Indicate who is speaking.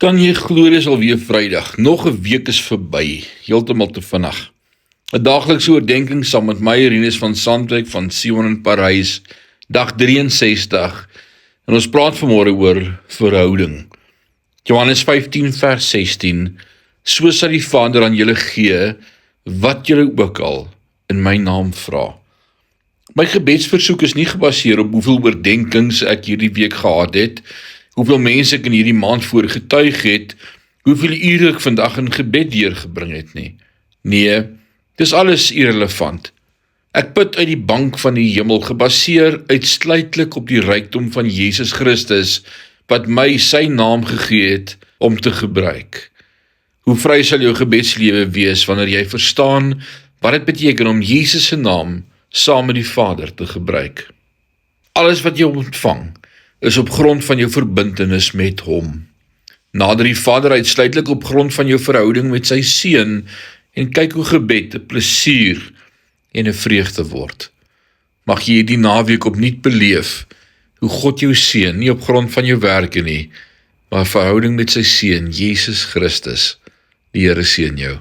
Speaker 1: Kan jy glo dis alweer Vrydag? Nog 'n week is verby, heeltemal te vinnig. 'n Daaglikse oordenking saam met my Rinus van Sandwyk van Sion in Parys, dag 63. En ons praat vanmôre oor verhouding. Johannes 15 vers 16. So sal die Vader aan julle gee wat julle ook al in my naam vra. My gebedsversoek is nie gebaseer op hoeveel oordenkings ek hierdie week gehad het, hoeveel mense ek in hierdie maand voor getuig het, hoeveel ure ek vandag in gebed deurgebring het nie. Nee, dis alles irrelevant. Ek put uit die bank van die hemel, gebaseer uitsluitlik op die rykdom van Jesus Christus, wat my sy naam gegee het om te gebruik. Hoe vry sal jou gebedslewe wees wanneer jy verstaan wat dit beteken om Jesus se naam saam met die Vader te gebruik. Alles wat jy ontvang is op grond van jou verbintenis met hom. Nader die Vader uitsluitlik op grond van jou verhouding met sy Seun en kyk hoe gebed 'n plesier en 'n vreugde word. Mag jy hierdie naweek opnuut beleef hoe God jou seën, nie op grond van jou werke nie, maar verhouding met sy Seun Jesus Christus. Die Here seën jou.